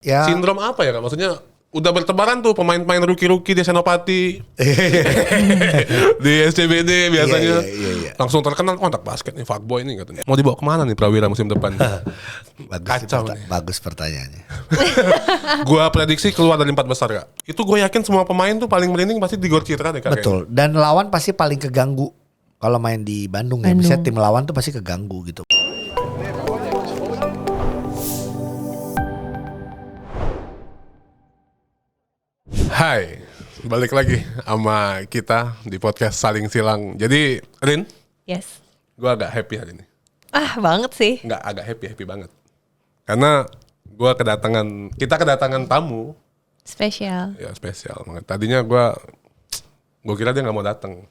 Ya. Sindrom apa ya Kak? Maksudnya udah bertebaran tuh pemain-pemain rookie di Senopati. Di SCBD biasanya. Iya. Langsung terkenal kontak basket nih, fuckboy nih katanya. Mau dibawa kemana nih Prawira musim depan? Kacau nih. Bagus pertanyaannya. Gua prediksi keluar dari 4 besar Kak. Itu gue yakin semua pemain tuh paling merinding pasti di Gor Citra deh Kak. Betul. Dan lawan pasti paling keganggu kalau main di Bandung. Ya. Misalnya tim lawan tuh pasti keganggu gitu. Hai, balik lagi sama kita di podcast Saling Silang. Jadi, Rin, Yes. gue agak happy hari ini. Banget sih. Nggak agak happy banget. Karena kita kedatangan tamu, Spesial. ya spesial banget. Tadinya gue kira dia nggak mau datang.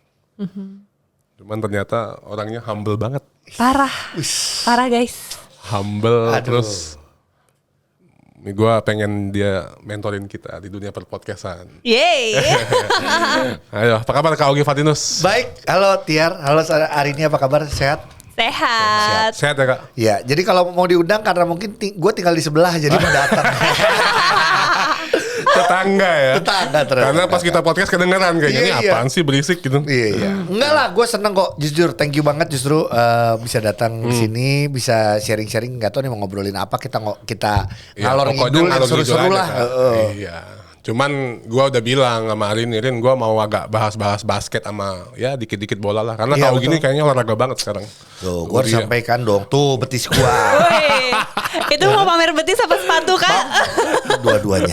Cuman ternyata orangnya humble banget. Parah guys. Humble, Aduh. terus gue pengen dia mentorin kita di dunia perpodcastan. Yeay. Ayo, apa kabar Kak Ogi Fatinus? Baik, halo Tiar, halo Arini, apa kabar? Sehat? Sehat. Sehat ya Kak? Ya, jadi kalau mau diundang karena mungkin gue tinggal di sebelah jadi mendatang. Tetangga ya? Tetangga ternyata. Karena pas kita podcast kedengeran kayaknya ini Iya. apaan sih berisik gitu. Iya. Enggak lah, gue seneng kok. Jujur, thank you banget justru bisa datang ke sini, bisa sharing-sharing. Gak tau nih mau ngobrolin apa. Kita Ya, ngalor pokoknya ngidul yang ngalor ngidul seru-seru aja, lah. Kak. Iya. Cuman gue udah bilang sama Rin gue mau agak bahas-bahas basket sama ya dikit-dikit bola lah. Karena Iya, kau betul. gini kayaknya olahraga banget sekarang. Tuh, gue harus Iya. sampaikan dong. Tuh, betis gua. Woi, itu mau pamer betis apa sepatu kak? Dua-duanya.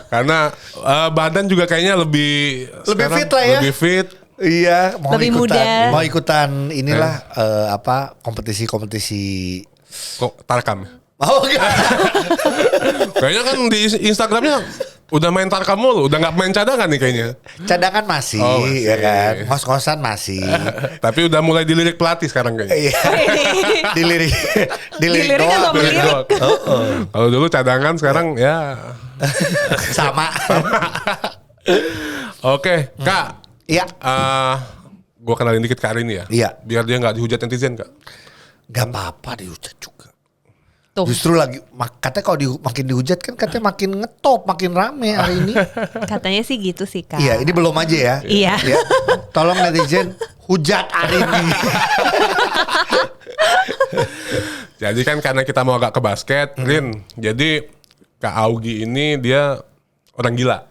Karena badan juga kayaknya lebih sekarang fit lah ya. Lebih fit. Iya, mau Lebih ikutan. muda. Mau ikutan inilah kompetisi-kompetisi. Kok Tarkam? Oh enggak. Kayaknya kan di Instagramnya udah main Tarkam mulu. Udah gak main cadangan nih kayaknya. Cadangan masih, Oh, masih. ya kan. Ngos-ngosan masih. Tapi udah mulai dilirik pelatih sekarang kayaknya. Iya. Dilirik Dilirik doang. atau Dilirik melirik? doang. Kalau dulu cadangan sekarang ya. Sama. Oke, Kak. Iya. Gue kenalin dikit Kak Arini ya. Iya. Biar dia gak dihujat netizen Kak. Gak apa-apa dihujat juga. Tuh. Justru lagi katanya kalau makin dihujat kan katanya makin ngetop, makin rame hari ini. Katanya sih gitu sih kak. Iya, ini belum aja ya. Iya. Ya. Tolong netizen hujat hari ini. Jadi kan karena kita mau agak ke basket, Rin. Jadi Kak Augie ini dia orang gila.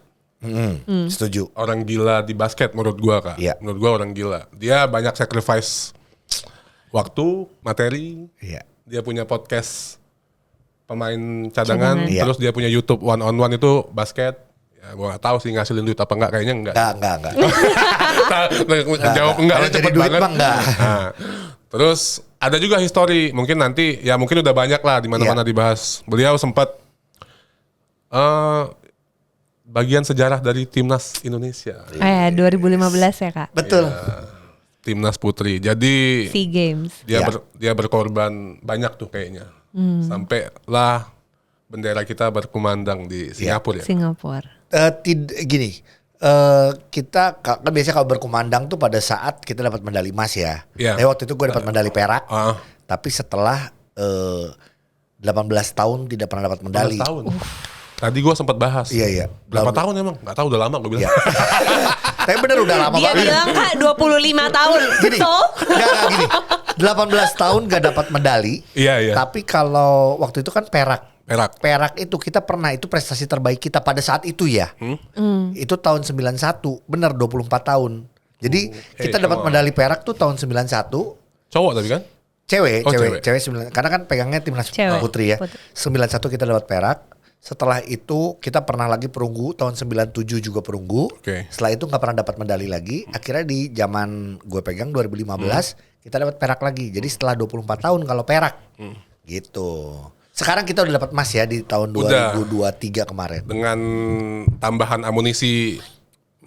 Setuju. Orang gila di basket menurut gua Kak. Iya. Menurut gua orang gila. Dia banyak sacrifice waktu, materi. Iya. Dia punya podcast pemain cadangan. Iya. Terus dia punya YouTube one on one itu basket. Ya, gua gak tahu sih ngasilin duit apa enggak, kayaknya enggak. Enggak. Jawab enggak Kalau cepet jadi duit banget. mah enggak. Nah, terus ada juga history, mungkin nanti ya mungkin udah banyak lah di mana-mana Iya. dibahas. Beliau sempat bagian sejarah dari timnas Indonesia. 2015 ya kak. Betul. Timnas putri. Jadi SEA Games. Iya. dia berkorban banyak tuh kayaknya. Sampai lah bendera kita berkumandang di Singapura ya. Singapura. Gini, kita kan biasanya kalau berkumandang tuh pada saat kita dapat medali emas ya. Iya. Tapi waktu itu gue dapat medali perak. Ah. Tapi setelah 18 tahun tidak pernah dapat medali. 12 tahun. Tadi gue sempat bahas. Iya. Berapa tahun emang? Gak tahu, udah lama gue bilang. Iya. Tapi bener udah lama Dia banget. bilang kak 25 tahun. Gini, So? enggak gini. 18 tahun gak dapat medali. Iya. Tapi kalau waktu itu kan perak. Perak. Perak itu kita pernah, itu prestasi terbaik kita pada saat itu ya. Itu tahun 91, bener 24 tahun. Jadi kita dapat come on. medali perak tuh tahun 91. Cowok tapi kan? Cewek, Oh, cewek cewek. 9, karena kan pegangnya timnas Cewek. putri ya. Putri. 91 kita dapat perak. Setelah itu kita pernah lagi perunggu, tahun 97 juga perunggu. Oke. Setelah itu nggak pernah dapat medali lagi. Akhirnya di zaman gue pegang 2015 kita dapat perak lagi. Jadi setelah 24 tahun kalau perak. Gitu. Sekarang kita udah dapat emas ya di tahun Udah. 2023 kemarin. Dengan tambahan amunisi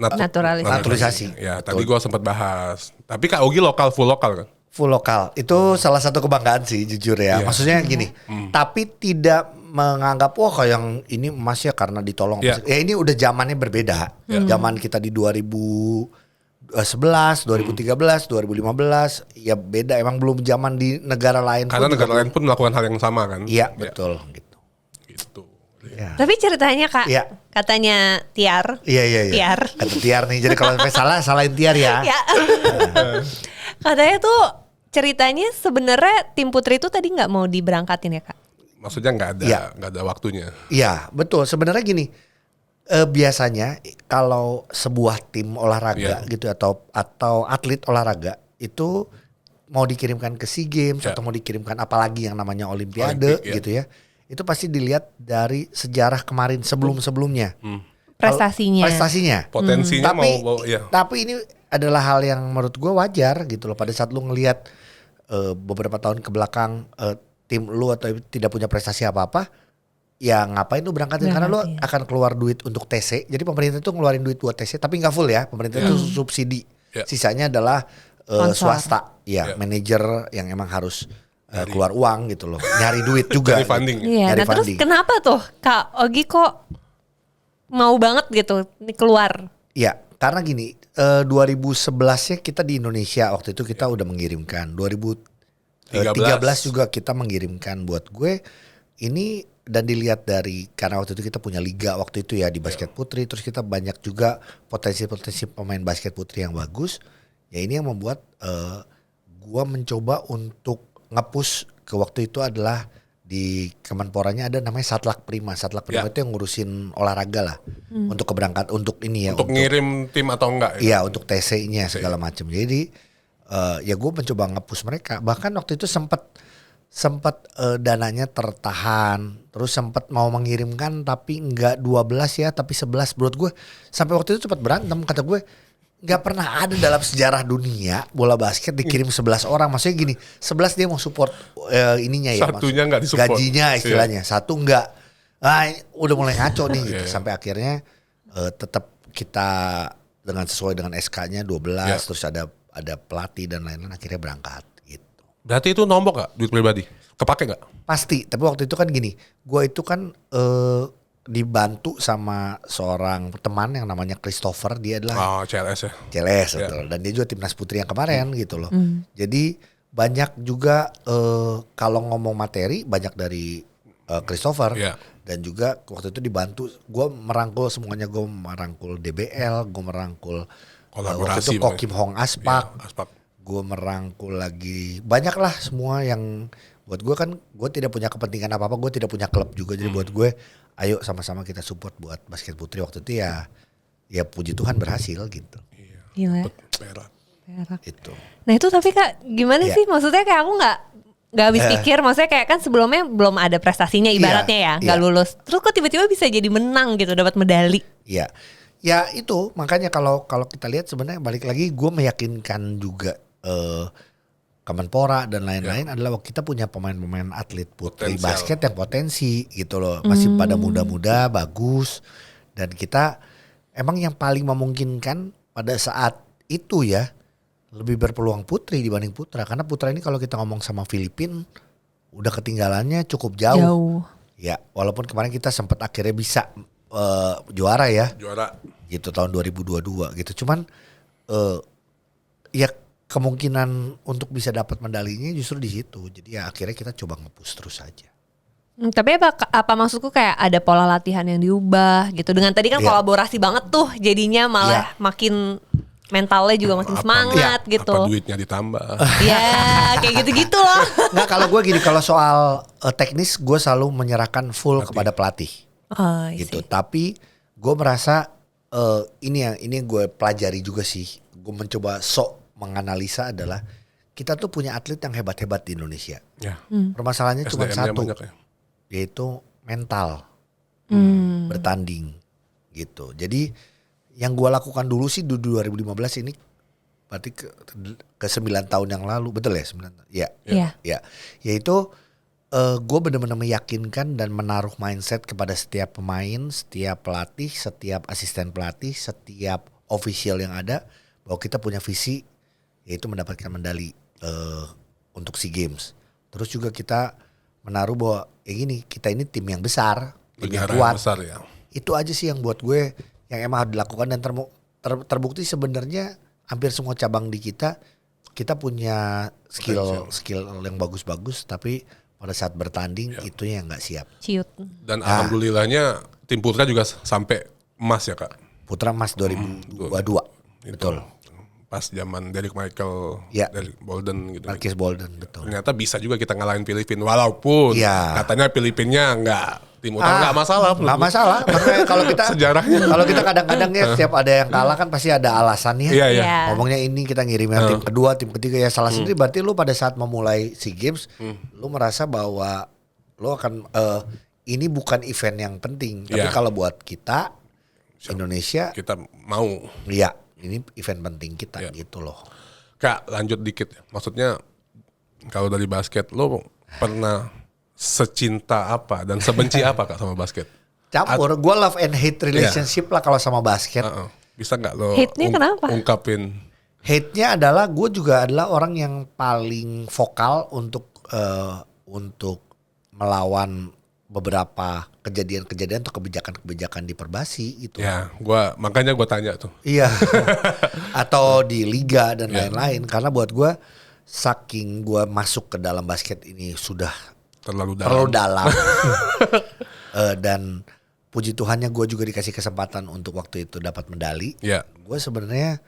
Naturalisasi. Ya, tadi gue sempat bahas. Tapi Kak Ogi full lokal kan? Full lokal. Itu salah satu kebanggaan sih jujur ya. Iya. Maksudnya gini, tapi tidak menganggap wah kalau yang ini emas ya karena ditolong. Iya. Ya ini udah zamannya berbeda. Zaman kita di 2000 2011, 2013, 2015 ya beda, emang belum zaman di negara lain. Karena pun negara lain pun melakukan hal yang sama kan. Iya betul gitu. Gitu. Ya. Tapi ceritanya Kak, Iya. katanya Tiar. Iya. Tiar. Kata Tiar nih, jadi kalau sampai salah salahin Tiar ya. Ya. Katanya tuh ceritanya sebenarnya tim putri itu tadi nggak mau diberangkatin ya Kak? Maksudnya nggak ada waktunya. Iya betul. Sebenarnya gini, biasanya kalau sebuah tim olahraga gitu atau atlet olahraga itu mau dikirimkan ke SEA Games atau mau dikirimkan apalagi yang namanya Olimpiade gitu ya. Itu pasti dilihat dari sejarah kemarin sebelum-sebelumnya. Prestasinya. Potensinya Tapi ini adalah hal yang menurut gue wajar gitu loh. Pada saat lu ngelihat beberapa tahun ke belakang tim lu atau tidak punya prestasi apa-apa, ya ngapain lu berangkatin? Karena lu akan keluar duit untuk TC. Jadi pemerintah itu ngeluarin duit buat TC, tapi nggak full ya. Pemerintah itu subsidi. Sisanya adalah swasta, manajer yang emang harus keluar uang gitu loh, nyari duit juga. Nyari funding. Iya. Nah terus kenapa tuh Kak Ogi kok mau banget gitu keluar? Iya, karena gini, 2011-nya kita di Indonesia waktu itu kita udah mengirimkan. 2013 juga kita mengirimkan buat gue ini, dan dilihat dari karena waktu itu kita punya liga waktu itu ya di basket putri, terus kita banyak juga potensi-potensi pemain basket putri yang bagus. Ya ini yang membuat gue mencoba untuk nge-push ke waktu itu adalah di Kemenporanya ada namanya Satlak Prima. Satlak Prima itu yang ngurusin olahraga lah untuk keberangkatan untuk ini ya. Untuk ngirim tim atau enggak? Iya untuk TC-nya segala macam. Jadi ya gue mencoba nge-push mereka. Bahkan waktu itu sempat dananya tertahan. Terus sempat mau mengirimkan tapi enggak 12 ya tapi 11. Menurut gue sampai waktu itu sempat berantem. Kata gue nggak pernah ada dalam sejarah dunia bola basket dikirim 11 orang. Maksudnya gini, 11 dia mau support ininya ya. Satunya nggak disupport. Gajinya istilahnya. Satu enggak. Udah mulai ngaco nih gitu. Sampai akhirnya tetap kita sesuai dengan SK-nya 12 terus ada pelatih dan lain-lain akhirnya berangkat gitu. Berarti itu nombok gak duit pribadi? Kepake gak? Pasti, tapi waktu itu kan gini, gue itu kan dibantu sama seorang teman yang namanya Christopher, dia adalah CLS ya. CLS betul. Dan dia juga timnas putri yang kemarin gitu loh. Jadi banyak juga kalau ngomong materi banyak dari Christopher dan juga waktu itu dibantu. Gue merangkul semuanya, gue merangkul DBL, gue merangkul waktu itu Kokim Hong Aspak. Gue merangkul lagi banyak lah semua yang buat gue kan gue tidak punya kepentingan apa-apa, gue tidak punya klub juga. Jadi buat gue ayo sama-sama kita support buat basket putri waktu itu ya puji Tuhan berhasil gitu. Gila. Perak. Itu. Nah itu tapi Kak gimana sih, maksudnya kayak aku nggak habis pikir, maksudnya kayak kan sebelumnya belum ada prestasinya ibaratnya ya, nggak lulus. Terus kok tiba-tiba bisa jadi menang gitu, dapat medali. Iya. Ya itu makanya kalau kita lihat sebenarnya balik lagi gue meyakinkan juga Kemenpora dan lain-lain adalah kita punya pemain-pemain atlet putri basket yang potensi gitu loh, masih pada muda-muda bagus, dan kita emang yang paling memungkinkan pada saat itu ya lebih berpeluang putri dibanding putra, karena putra ini kalau kita ngomong sama Filipina udah ketinggalannya cukup jauh. Ya walaupun kemarin kita sempat akhirnya bisa juara gitu tahun 2022 gitu, cuman ya kemungkinan untuk bisa dapat medalinya justru di situ. Jadi ya akhirnya kita coba nge-push terus aja. Tapi apa maksudku kayak ada pola latihan yang diubah gitu. Dengan tadi kan kolaborasi banget tuh jadinya malah makin mentalnya juga makin semangat gitu. Apa duitnya ditambah. Ya kayak gitu-gitu loh. Nggak, kalau gue gini, kalau soal teknis gue selalu menyerahkan full kepada pelatih. Gitu. Tapi gue merasa ini yang gue pelajari juga sih. Gue mencoba menganalisa adalah kita tuh punya atlet yang hebat-hebat di Indonesia. Permasalahannya cuma satu, yaitu mental bertanding gitu. Jadi yang gue lakukan dulu sih di 2015 ini berarti ke 9 tahun yang lalu, betul ya 9 tahun? Ya. Yaitu gue benar-benar meyakinkan dan menaruh mindset kepada setiap pemain, setiap pelatih, setiap asisten pelatih, setiap official yang ada, bahwa kita punya visi yaitu mendapatkan medali untuk SEA Games. Terus juga kita menaruh bahwa kita ini tim yang besar, tim yang kuat. Besar, ya. Itu aja sih yang buat gue yang emang harus dilakukan, dan terbukti sebenarnya hampir semua cabang di kita punya skill yang bagus-bagus, tapi pada saat bertanding itunya yang nggak siap. Ciut. Dan alhamdulillahnya tim putra juga sampai emas ya Kak. Putra emas 2022. Betul. Pas zaman Derek Michael, Derek Bolden gitu. Marcus Bolden, betul. Ternyata bisa juga kita ngalahin Filipina, walaupun katanya Filipina tim utama nggak masalah. Nggak masalah. Makanya kalau kita sejarahnya, kalau kita kadang-kadang ya setiap ada yang kalah kan pasti ada alasannya. Iya. Ngomongnya ini kita ngirimnya tim kedua, tim ketiga ya salah sendiri. Berarti lu pada saat memulai SEA Games, lu merasa bahwa lu akan ini bukan event yang penting, tapi kalau buat kita Indonesia kita mau. Iya. Ini event penting kita gitu loh. Kak, lanjut dikit. Maksudnya kalau dari basket lo pernah secinta apa dan sebenci apa Kak sama basket? Campur. Gue love and hate relationship lah kalau sama basket. Bisa nggak lo hate-nya kenapa? Ungkapin? Hate-nya adalah gue juga adalah orang yang paling vokal untuk melawan beberapa kejadian-kejadian atau kebijakan-kebijakan di Perbasi gitu. Ya, makanya gue tanya tuh. Iya. Atau di liga dan lain-lain. Karena buat gue, saking gue masuk ke dalam basket ini sudah terlalu dalam. Dan puji Tuhannya gue juga dikasih kesempatan untuk waktu itu dapat medali. Gue sebenarnya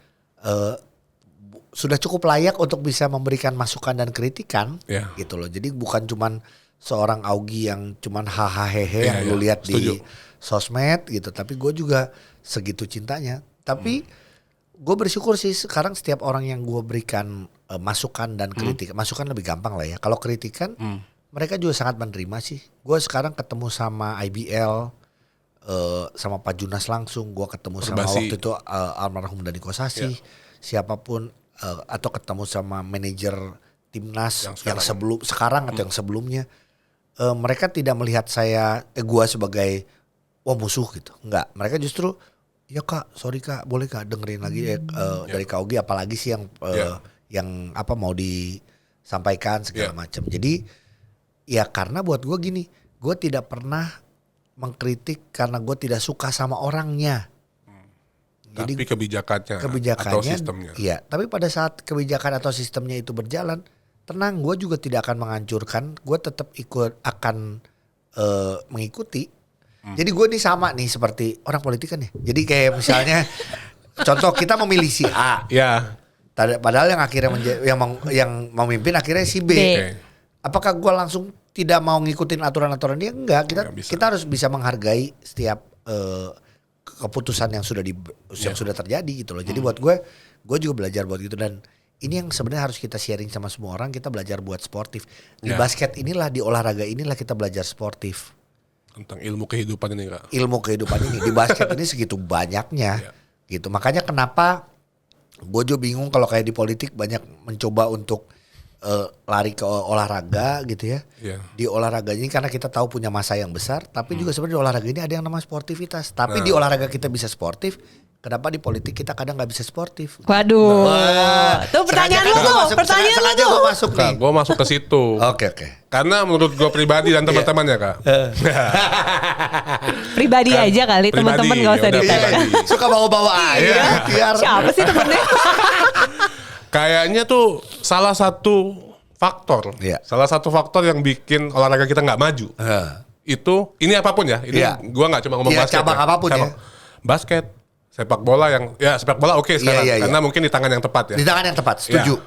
sudah cukup layak untuk bisa memberikan masukan dan kritikan gitu loh. Jadi bukan cuman seorang Augie yang cuman hahaha yang lu lihat di sosmed gitu. Tapi gue juga segitu cintanya. Tapi gue bersyukur sih sekarang setiap orang yang gue berikan masukan dan kritik. Masukan lebih gampang lah ya. Kalau kritikan mereka juga sangat menerima sih. Gue sekarang ketemu sama IBL, sama Pak Junas langsung. Gue ketemu sama waktu itu almarhum Dani Kosasi. Siapapun atau ketemu sama manajer timnas yang sekarang atau yang sebelumnya. Mereka tidak melihat gua sebagai musuh gitu. Enggak, mereka justru ya Kak, sorry Kak, boleh Kak dengerin lagi dari Kak Augie apalagi sih yang apa mau disampaikan segala macam. Jadi ya karena buat gua gini, gua tidak pernah mengkritik karena gua tidak suka sama orangnya. Jadi kebijakannya atau sistemnya. Iya, tapi pada saat kebijakan atau sistemnya itu berjalan, tenang, gue juga tidak akan menghancurkan, gue tetap akan mengikuti. Jadi gue nih sama nih seperti orang politik kan ya. Jadi kayak misalnya contoh kita memilih si A, padahal yang akhirnya yang memimpin akhirnya si B. Apakah gue langsung tidak mau ngikutin aturan-aturan dia? Enggak, kita harus bisa menghargai setiap keputusan yang sudah terjadi gitu loh. Jadi buat gue juga belajar buat gitu dan ini yang sebenarnya harus kita sharing sama semua orang. Kita belajar buat sportif. Di basket inilah, di olahraga inilah kita belajar sportif. Tentang ilmu kehidupan ini Kak. Ilmu kehidupan ini. Di basket ini segitu banyaknya. Gitu. Makanya kenapa gue juga bingung kalau kayak di politik banyak mencoba untuk lari ke olahraga gitu ya. Di olahraga ini karena kita tahu punya masa yang besar. Tapi juga sebenarnya di olahraga ini ada yang namanya sportivitas. Tapi di olahraga kita bisa sportif. Kenapa di politik kita kadang gak bisa sportif? Waduh. Tuh pertanyaan lu tuh. Pertanyaan lu tuh. Gue masuk nih. Gue masuk ke situ. Oke. Karena menurut gue pribadi dan teman-temannya Kak. Pribadi aja kali. Teman-teman gak usah ditanya. Suka bawa-bawa aja. Siapa sih temennya? Kayaknya tuh salah satu faktor. Salah satu faktor yang bikin olahraga kita gak maju. Itu, ini apapun ya. Ini gue gak cuma ngomong basket. Cabang apapun ya. Basket. Sepak bola sepak bola oke sekarang karena mungkin di tangan yang tepat ya. Di tangan yang tepat, setuju.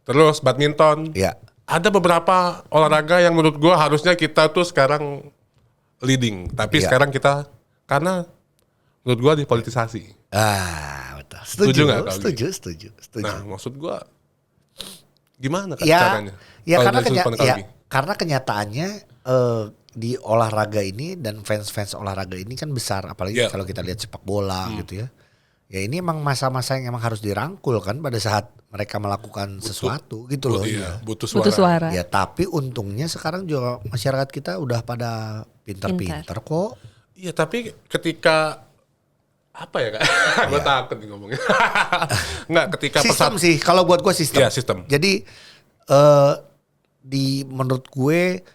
Terus badminton. Ada beberapa olahraga yang menurut gue harusnya kita tuh sekarang leading, tapi sekarang kita karena menurut gue dipolitisasi. Betul. Setuju nggak? Setuju. Nah, maksud gue gimana caranya? Karena kenyataannya di olahraga ini dan fans olahraga ini kan besar, apalagi kalau kita lihat sepak bola gitu ya. Ya ini emang masa-masa yang emang harus dirangkul kan pada saat mereka melakukan sesuatu gitu loh. Butuh suara. Ya tapi untungnya sekarang juga masyarakat kita udah pada pintar-pintar kok. Iya tapi ketika apa ya Kak? Gue takut nih ngomongnya. Enggak, ketika sistem sih, kalau buat gue sistem. Sistem. Jadi menurut gue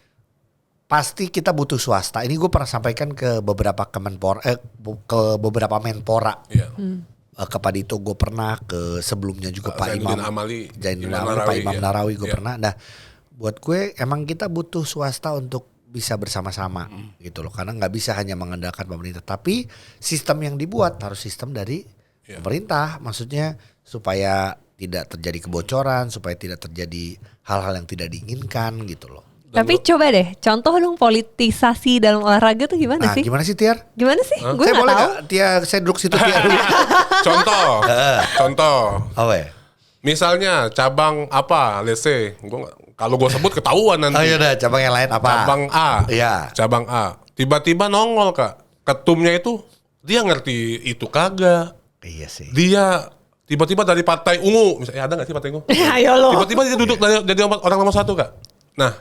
pasti kita butuh swasta. Ini gue pernah sampaikan ke beberapa ke beberapa menpora. kepada itu gue pernah ke sebelumnya juga Pak Imam Pak Imam Narawi gue pernah. Nah buat gue emang kita butuh swasta untuk bisa bersama-sama gitu loh, karena nggak bisa hanya mengandalkan pemerintah, tapi sistem yang dibuat harus sistem dari pemerintah, maksudnya supaya tidak terjadi kebocoran, supaya tidak terjadi hal-hal yang tidak diinginkan gitu loh. Tapi coba deh, contoh dong politisasi dalam olahraga tuh gimana sih? Gimana sih Tiar? Gimana sih? Gue nggak tahu. Tiar, saya duduk situ Tiar. Contoh. Oh ya. Misalnya cabang apa, let's say, kalau gue sebut ketahuan nanti. Oh iya udah, cabang yang lain apa? Cabang A. Iya. Cabang A. Tiba-tiba nongol Kak, ketumnya itu dia ngerti itu kagak. Iya sih. Dia tiba-tiba dari partai ungu, misalnya ada nggak sih partai ungu? Ayo lo. Tiba-tiba dia duduk jadi orang nomor 1 Kak. Nah,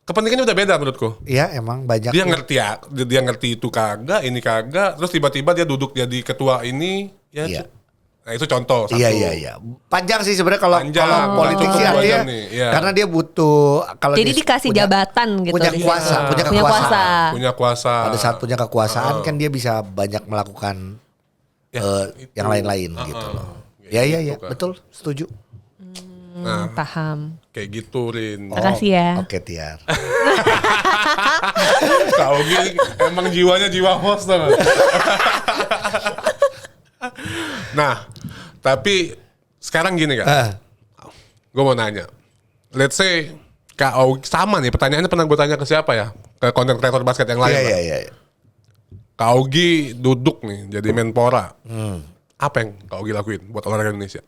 kepentingannya udah beda menurutku. Iya emang banyak. Dia ngerti ya, dia ngerti itu kagak, ini kagak. Terus tiba-tiba dia duduk jadi ketua ini, ya. Iya. Nah itu contoh satu. Iya. Panjang sih sebenarnya kalau politisi artinya, karena dia butuh kalau jadi dikasih jabatan gitu. Punya kuasa. Punya kuasa. Pada saat punya kekuasaan kan dia bisa banyak melakukan yang lain-lain gitu loh. Iya, betul, setuju. Nah, paham. Kayak gitu Rin. Makasih ya. Oke Tiar. Kak Ogi emang jiwanya jiwa host tuh. Nah, tapi sekarang gini Kak. Gue mau nanya. Let's say Kak Ogi sama nih pertanyaannya pernah gue tanya ke siapa ya? Ke konten kreator basket yang lain. Iya. Kak Ogi duduk nih jadi Menpora. Apa yang Kak Ogi lakuin buat olahraga Indonesia?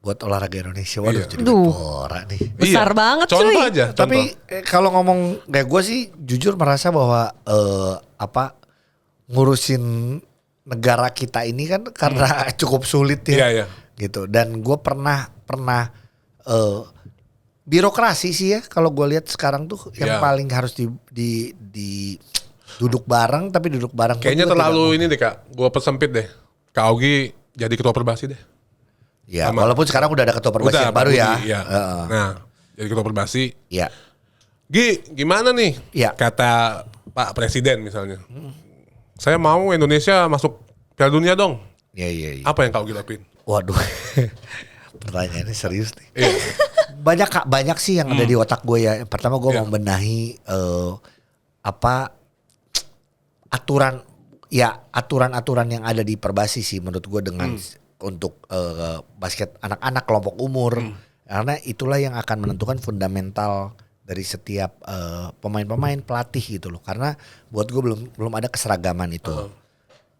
Buat olahraga Indonesia, waduh jadi Menpora nih. Besar banget cuy. Contoh aja. Tapi kalau ngomong kayak gue sih jujur merasa bahwa ngurusin negara kita ini kan karena cukup sulit ya. Iya. Gitu. Dan gue pernah birokrasi sih ya kalau gue lihat sekarang tuh yang paling harus di duduk bareng, tapi duduk bareng. Kayaknya terlalu ini deh Kak, gue persempit deh. Kak Ogi jadi ketua Perbasi deh. Ya, walaupun sekarang udah ada ketua Perbasi yang baru ya. Iya. Nah, jadi ketua Perbasi. Iya. Gimana nih? Iya. Kata Pak Presiden misalnya. Saya mau Indonesia masuk Piala Dunia dong. Iya. Apa yang Kak Ogi lakuin? Waduh. Pertanyaannya serius nih. Iya. Banyak sih yang ada di otak gue ya. Pertama gue mau benahi aturan-aturan yang ada di Perbasi sih menurut gue dengan untuk basket anak-anak kelompok umur, karena itulah yang akan menentukan fundamental dari setiap pemain-pemain, pelatih gitu loh. Karena buat gue belum ada keseragaman itu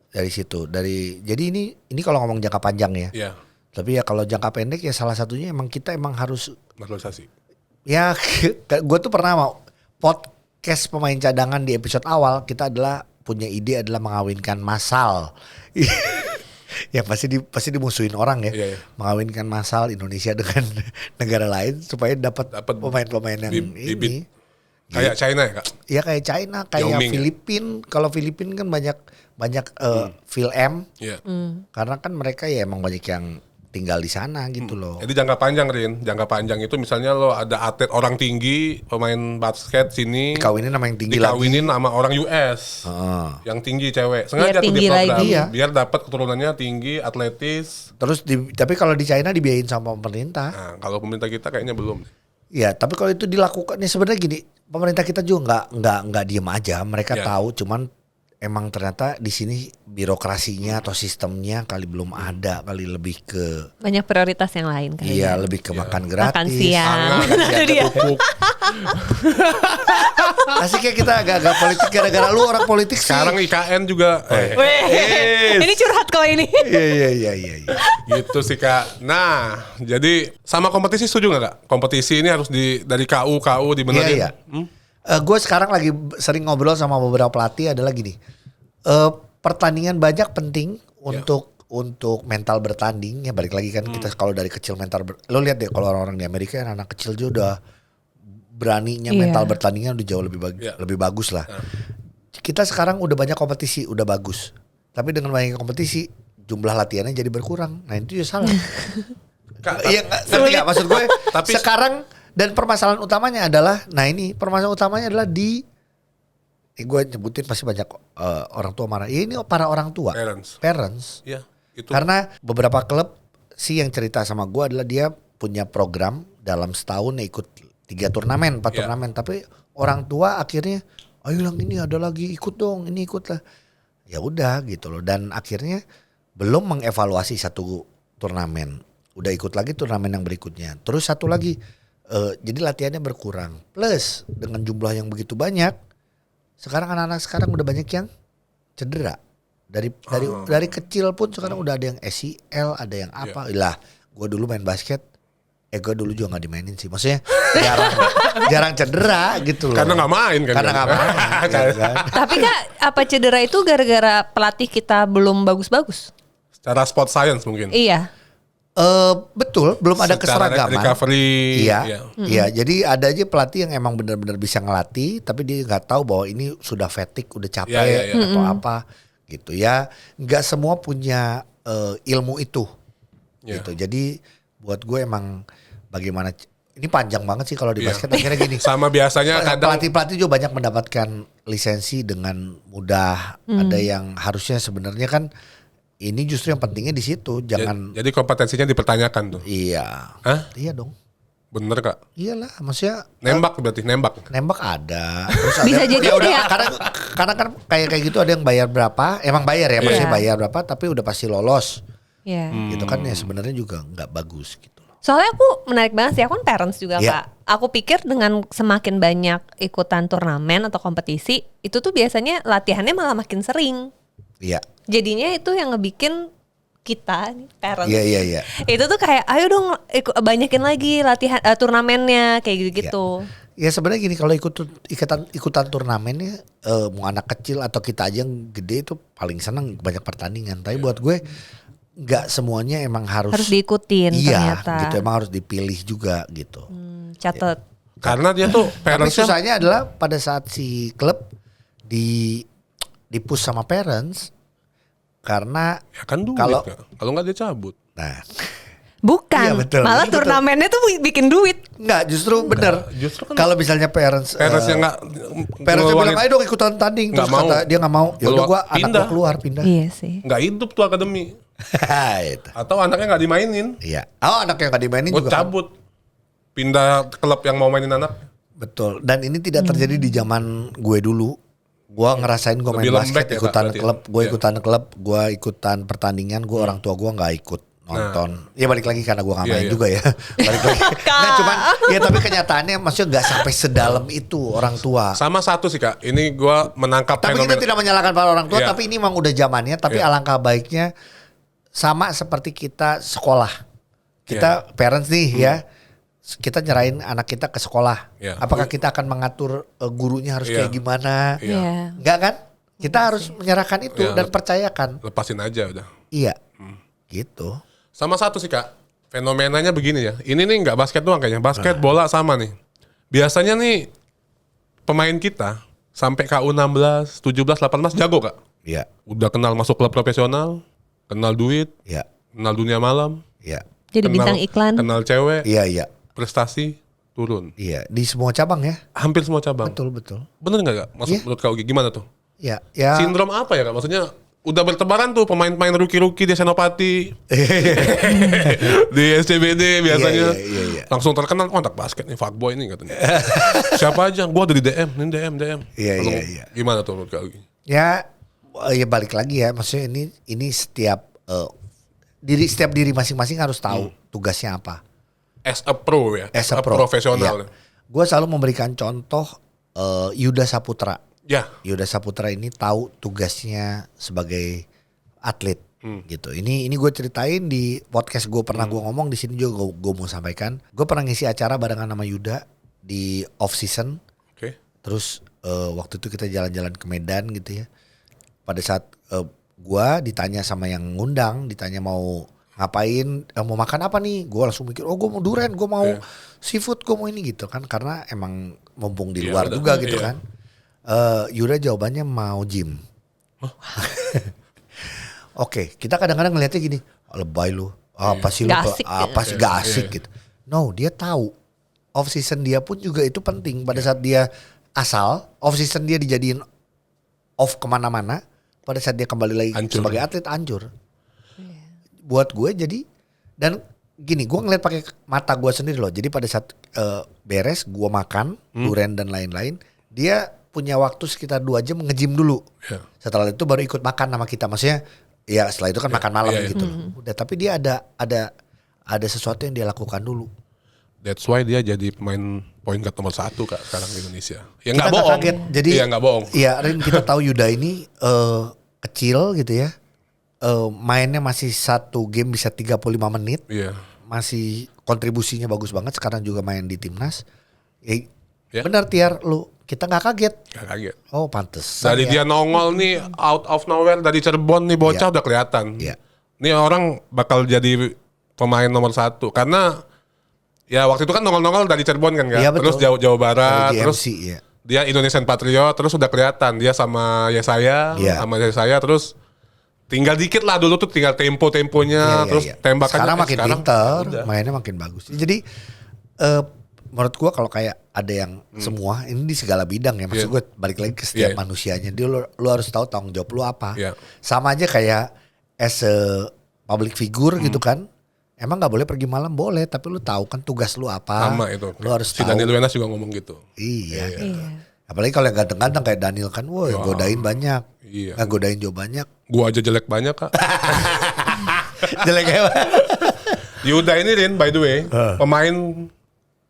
dari situ. Jadi ini kalau ngomong jangka panjang ya. Iya. Tapi ya kalau jangka pendek ya salah satunya kita emang harus naturalisasi. Ya, gue tuh pernah mau podcast pemain cadangan di episode awal, kita punya ide adalah mengawinkan massal. Ya pasti dimusuhin orang ya. Iya. Mengawinkan massal Indonesia dengan negara lain supaya dapat pemain-pemain yang ini. Kayak China ya Kak? Iya kayak China, kayak Filipina. Kalau Filipina kan banyak Film. Iya. Karena kan mereka ya emang banyak yang tinggal di sana gitu loh. Jadi jangka panjang Rin, jangka panjang itu misalnya lo ada atlet orang tinggi, pemain basket sini dikawinin sama yang tinggi dikawinin sama orang US yang tinggi cewek, sengaja tuh di program biar dapat keturunannya tinggi, atletis. Terus tapi kalau di China dibiayain sama pemerintah. Nah, kalau pemerintah kita kayaknya belum. Ya, tapi kalau itu dilakukan nih sebenarnya gini, pemerintah kita juga nggak diem aja, mereka tahu, cuman emang ternyata di sini birokrasinya atau sistemnya kali belum ada, kali lebih ke banyak prioritas yang lain kan. Iya, lebih ke makan gratis, makan siang. Asik ya kita agak-agak politik gara-gara lu orang politik sih. Sekarang IKN juga. Ini curhat kok ini. Iya. Gitu sih Kak. Nah, jadi sama kompetisi setuju nggak Kak? Kompetisi ini harus dari KU dibenerin. Iya. Gue sekarang lagi sering ngobrol sama beberapa pelatih adalah gini. Pertandingan banyak penting untuk mental bertanding ya, balik lagi kan kita kalau dari kecil lo lihat deh kalau orang-orang di Amerika kan anak kecil juga udah beraninya mental bertandingnya udah jauh lebih bagus lah. Kita sekarang udah banyak kompetisi, udah bagus. Tapi dengan banyaknya kompetisi jumlah latihannya jadi berkurang. Nah itu ya salah. Iya ngerti gak maksud gue? Tapi sekarang dan permasalahan utamanya adalah, gue nyebutin pasti banyak orang tua marah. Ya ini para orang tua, parents. Ya. Karena beberapa klub sih yang cerita sama gue adalah dia punya program dalam setahun ikut 3 turnamen, 4 turnamen. Tapi orang tua akhirnya, ayo lang ini ada lagi ikut dong, ini ikut lah. Ya udah gitu loh. Dan akhirnya belum mengevaluasi satu turnamen. Udah ikut lagi turnamen yang berikutnya. Terus satu lagi, jadi latihannya berkurang. Plus dengan jumlah yang begitu banyak, sekarang anak-anak sekarang udah banyak yang cedera. Dari kecil pun sekarang udah ada yang ACL, ada yang apa. Lah, gue dulu main basket, gue dulu juga gak dimainin sih. Maksudnya jarang cedera gitu loh. Karena gak main kan. Karena gak main. Kan. Tapi Kak, apa cedera itu gara-gara pelatih kita belum bagus-bagus? Secara sport science mungkin. Iya. Betul, belum ada keseragaman. Recovery. Iya. Jadi ada aja pelatih yang emang benar-benar bisa ngelatih, tapi dia nggak tahu bahwa ini sudah fatigue, udah capek atau apa gitu ya. Nggak semua punya ilmu itu. Gitu. Jadi buat gue emang bagaimana ini panjang banget sih kalau di basket akhirnya gini. Sama biasanya kadang pelatih-pelatih juga banyak mendapatkan lisensi dengan mudah. Ada yang harusnya sebenarnya kan ini justru yang pentingnya di situ, jangan. Jadi kompetensinya dipertanyakan tuh. Iya. Hah? Iya dong. Bener Kak? Iyalah, maksudnya nembak berarti nembak. Nembak ada. Terus ada bisa jadi udah, karena kan kayak gitu ada yang bayar berapa, emang bayar ya, maksudnya bayar berapa, tapi udah pasti lolos. Iya. Gitu kan ya sebenarnya juga nggak bagus gitu. Soalnya aku menarik banget sih, aku kan parents juga Kak. Aku pikir dengan semakin banyak ikutan turnamen atau kompetisi, itu tuh biasanya latihannya malah makin sering. Iya. Jadinya itu yang ngebikin kita parents. Iya. Itu tuh kayak ayo dong banyakin lagi latihan turnamennya kayak gitu-gitu. Ya sebenarnya gini, kalau ikutan turnamennya mau anak kecil atau kita aja yang gede itu paling senang banyak pertandingan. Tapi buat gue nggak semuanya emang harus diikutin ternyata. Gitu, emang harus dipilih juga gitu. Catat. Karena dia tuh Tapi susahnya adalah pada saat si klub di push sama parents. Karena ya kan duit, kalau nggak dia cabut. Nah, bukan, iya, betul. malah turnamennya tuh bikin duit. Enggak, justru bener. Justru kan kalau misalnya parents yang nggak, parents bilang ayo dong ikutan tanding, terus kata dia nggak mau, ya udah gua anak gua keluar pindah. Iya sih. Nggak hidup tuh akademi. Atau anaknya nggak dimainin. Iya. Anaknya nggak dimainin juga. Cabut, pindah klub yang mau mainin anak. Betul. Dan ini tidak terjadi di zaman gue dulu. Gue ngerasain gue main basket, ikutan klub, gue ikutan pertandingan, gue orang tua gue nggak ikut nonton. Ya balik lagi karena gue nggak main juga ya. Balik lagi. Nah, cuman ya tapi kenyataannya maksudnya nggak sampai sedalam itu orang tua. Sama satu sih Kak, ini gue menangkap. Tapi kita tidak menyalahkan para orang tua, tapi ini memang udah zamannya. Tapi alangkah baiknya sama seperti kita sekolah. Kita parents nih ya. Kita nyerahin anak kita ke sekolah. Apakah kita akan mengatur gurunya harus kayak gimana? Enggak kan? Kita harus menyerahkan itu dan percayakan. Lepasin aja udah. Iya. Gitu. Sama satu sih Kak, fenomenanya begini ya. Ini nih nggak basket doang kayaknya, basket bola sama nih. Biasanya nih pemain kita sampai KU 16, 17, 18 jago Kak. Iya. Udah kenal masuk klub profesional, kenal duit, kenal dunia malam. Iya. Jadi bintang iklan. Kenal cewek. Iya. Prestasi turun. Iya, di semua cabang ya. Hampir semua cabang. Betul. Bener nggak Kak? Menurut Kak Ugi gimana tuh? Iya. Sindrom apa ya Kak? Maksudnya udah bertebaran tuh pemain-pemain rookie di Senopati. Di SCBD biasanya. Iya. Langsung terkenal kontak basket nih, fuckboy nih katanya. Siapa aja? Gua ada di DM, nih DM. Iya. Gimana tuh menurut Kak Ugi? Ya balik lagi ya. Maksudnya ini setiap diri masing-masing harus tahu tugasnya apa. As a pro ya, as a pro. Profesional. Ya. Gue selalu memberikan contoh Yuda Saputra. Ya. Yuda Saputra ini tahu tugasnya sebagai atlet gitu. Ini gue ceritain di podcast gue pernah gue ngomong di sini juga gue mau sampaikan. Gue pernah ngisi acara barengan sama Yuda di off season. Okay. Terus waktu itu kita jalan-jalan ke Medan gitu ya. Pada saat gue ditanya sama yang ngundang, ditanya mau ngapain, mau makan apa nih? Gue langsung mikir, gue mau durian, gue mau seafood, gue mau ini gitu kan. Karena emang mumpung di luar juga gitu kan. Yuda jawabannya mau gym. Oke, kita kadang-kadang ngeliatnya gini, lebay lu, apa sih lu, apa sih gak asik gitu. No, dia tahu off season dia pun juga itu penting. Pada saat dia off season dia dijadiin off kemana-mana, pada saat dia kembali lagi sebagai atlet hancur. buat gue jadi, dan gini, gue ngeliat pakai mata gue sendiri loh. Jadi pada saat beres, gue makan durian dan lain-lain, dia punya waktu sekitar 2 jam nge-gym dulu. Setelah itu baru ikut makan sama kita. Maksudnya ya setelah itu kan makan malam gitu loh. Udah, tapi dia ada sesuatu yang dia lakukan dulu. That's why dia jadi pemain point guard nomor 1 Kak sekarang di Indonesia. Ya Kita nggak bohong. Kaget. Jadi nggak bohong. Iya, Rin, kita tahu Yuda ini kecil gitu ya. Mainnya masih 1 game bisa 35 menit. Iya. Masih kontribusinya bagus banget. Sekarang juga main di timnas. Ya. Benar Tiar, kita nggak kaget. Nggak kaget. Oh pantes. Dari dia nongol nih out of nowhere dari Cirebon nih bocah udah kelihatan. Iya. Ini orang bakal jadi pemain nomor 1 karena ya waktu itu kan nongol-nongol dari Cirebon kan Iya, terus Jawa Barat, dari terus GMC, iya. dia Indonesian Patriot, terus udah kelihatan dia sama Yesaya, terus tinggal dikit lah dulu tuh tinggal tempo-temponya, terus tembakannya. Sekarang makin pintar, udah. mainnya makin bagus. Jadi menurut gua kalau kayak ada yang semua ini di segala bidang ya, maksud gue balik lagi ke setiap manusianya, dia lu harus tahu tanggung jawab lu apa. Sama aja kayak as a public figure gitu kan. Emang nggak boleh pergi malam, boleh, tapi lu tahu kan tugas lu apa. Sama itu. Lu harus si tahu. Daniel Wenas juga ngomong gitu. Iya. Apalagi kalau yang ganteng-ganteng kayak Daniel kan, wah godain banyak. Iya. Godain juga banyak. Gua aja jelek banyak Kak. Jelek kayak Yuda ini Rin, by the way, pemain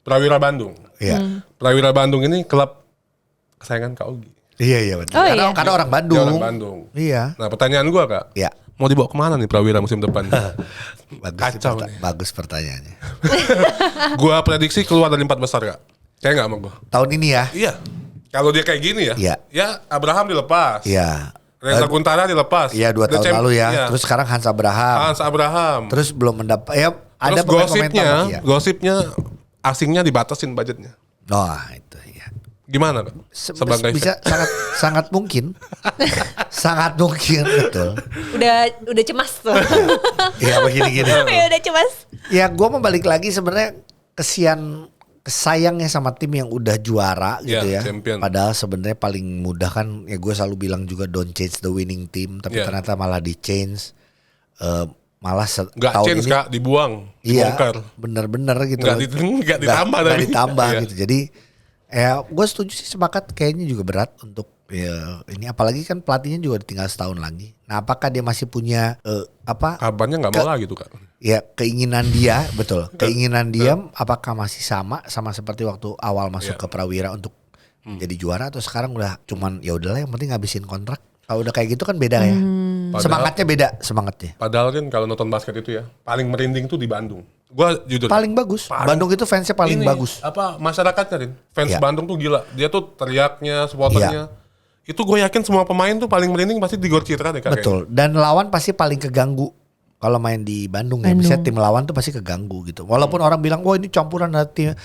Prawira Bandung. Iya. Prawira Bandung ini klub kesayangan Kak Ogi. Iya betul. Karena orang Bandung. Dia orang Bandung. Iya. Nah pertanyaan gua Kak. Iya. Mau dibawa kemana nih Prawira musim depan? Kacau nih. Bagus pertanyaannya. Gua prediksi keluar dari 4 besar Kak. Kayak gak sama gua. Tahun ini ya? Iya. Kalau dia kayak gini ya. Iya. Ya Abraham dilepas. Iya. Reza Guntara dilepas. Iya 2 tahun lalu ya. Iya. Terus sekarang Hans Abraham. Terus belum mendapat. Ya ada terus gosipnya asingnya dibatasin budgetnya. Oh itu ya. Gimana Kak? Sebagai bisa sangat mungkin. Sangat mungkin betul. Udah cemas tuh. Iya begini-gini. Ya udah cemas. Ya gue mau balik lagi sebenarnya kesayangnya sama tim yang udah juara gitu ya. Champion. Padahal sebenarnya paling mudah kan ya gue selalu bilang juga don't change the winning team, tapi ternyata malah di change. Malah nggak tahun change ini Kak, dibuang, dibongkar. Iya, bener-bener gitu. Nggak ditambah. Nggak ditambah gitu. Jadi ya gue setuju sih, sepakat kayaknya juga berat untuk ya ini, apalagi kan pelatihnya juga tinggal setahun lagi. Nah apakah dia masih punya kabarnya nggak mau lagi tuh Kak. Ya keinginan dia betul. Keinginan dia apakah masih sama seperti waktu awal masuk ke Prawira untuk jadi juara, atau sekarang udah cuman ya udahlah yang penting ngabisin kontrak. Kalau udah kayak gitu kan beda ya. Semangatnya beda semangatnya. Padahal kan kalau nonton basket itu ya paling merinding tuh di Bandung. Gua jujur. Paling bagus. Bandung itu fansnya paling bagus. Masyarakatnya Rin. Fans Bandung tuh gila. Dia tuh teriaknya, supporternya. Itu gue yakin semua pemain tuh paling merinding pasti di Gor Citra deh Kak. Betul. Dan lawan pasti paling keganggu. Kalau main di Bandung ya, misalnya tim lawan tuh pasti keganggu gitu. Walaupun orang bilang, wah ini campuran hati.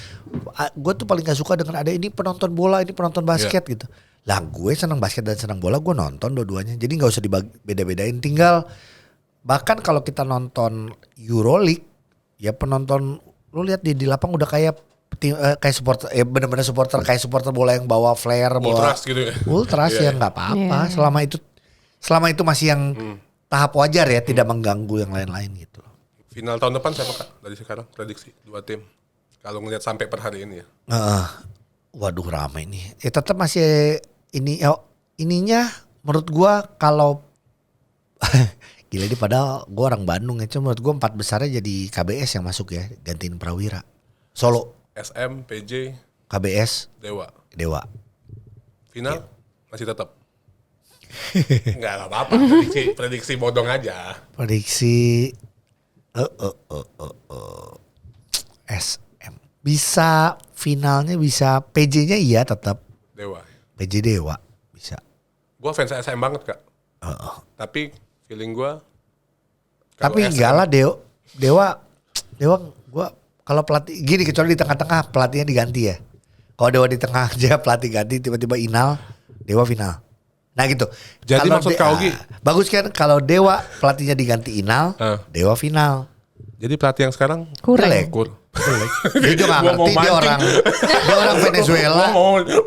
Gue tuh paling gak suka dengan ada ini penonton bola, ini penonton basket gitu. Lah gue senang basket dan senang bola, gue nonton dua-duanya. Jadi gak usah dibeda-bedain. Tinggal bahkan kalau kita nonton Euroleague, ya penonton lu lihat di lapang udah kayak supporter, ya benar-benar supporter, kayak supporter bola yang bawa flare, bawa ultras gitu ya. Ultras ya nggak apa-apa. Selama itu masih yang tahap wajar ya, tidak mengganggu yang lain-lain gitu. Final tahun depan siapa Kak? Dari sekarang prediksi 2 tim. Kalau ngelihat sampai per hari ini ya. Waduh ramai nih. Ya tetap masih ininya menurut gua kalau gila ini padahal gua orang Bandung ya, cuma menurut gua 4 besarnya jadi KBS yang masuk ya, gantiin Prawira. Solo, SM, PJ, KBS, Dewa. Final masih tetap. Enggak apa-apa, prediksi bodong aja. Prediksi SM. Bisa finalnya, bisa PJ-nya iya tetap. Dewa. PJ Dewa bisa. Gua fans SM banget Kak. Tapi feeling gua. Tapi enggak lah Dewa gua kalau pelatih gini, kecuali di tengah-tengah pelatihnya diganti ya. Kalau Dewa di tengah aja pelatih ganti, tiba-tiba Inal, Dewa final. Nah gitu. Jadi kalo maksud Kak Ogi, bagus kan kalau Dewa pelatihnya diganti Inal, Dewa final. Jadi pelatih yang sekarang Jelek. Dia juga gak ngerti, dia orang Venezuela.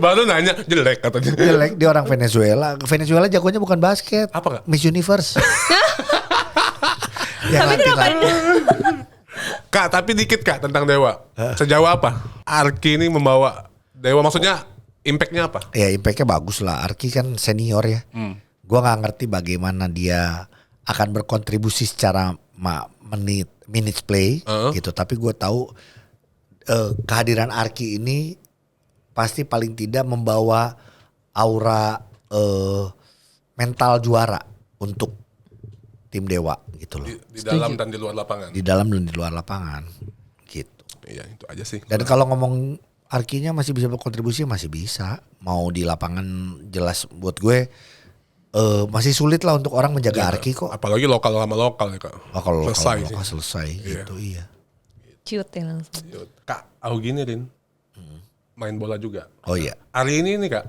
Baru nanya jelek katanya. Jelek, dia orang Venezuela. Venezuela jagonya bukan basket. Apa Kak? Miss Universe. Tapi kenapa? Kak, tapi dikit Kak tentang Dewa. Sejauh apa Arki ini membawa Dewa? Maksudnya impactnya apa? Ya impactnya bagus lah. Arki kan senior ya. Gue nggak ngerti bagaimana dia akan berkontribusi secara minutes play gitu. Tapi gue tahu kehadiran Arki ini pasti paling tidak membawa aura mental juara untuk tim Dewa gitu loh. Di dalam dan di luar lapangan. Di dalam dan di luar lapangan gitu. Iya itu aja sih. Dan kalau ngomong Arkinya masih bisa berkontribusi, masih bisa. Mau di lapangan jelas buat gue masih sulit lah untuk orang menjaga Arki kok. Apalagi lokal sama lokal ya Kak. Kalau selesai lokal selesai gitu iya. Ciut ya langsung. Kak, aku gini Rin. Main bola juga. Oh iya. Hari ini nih Kak,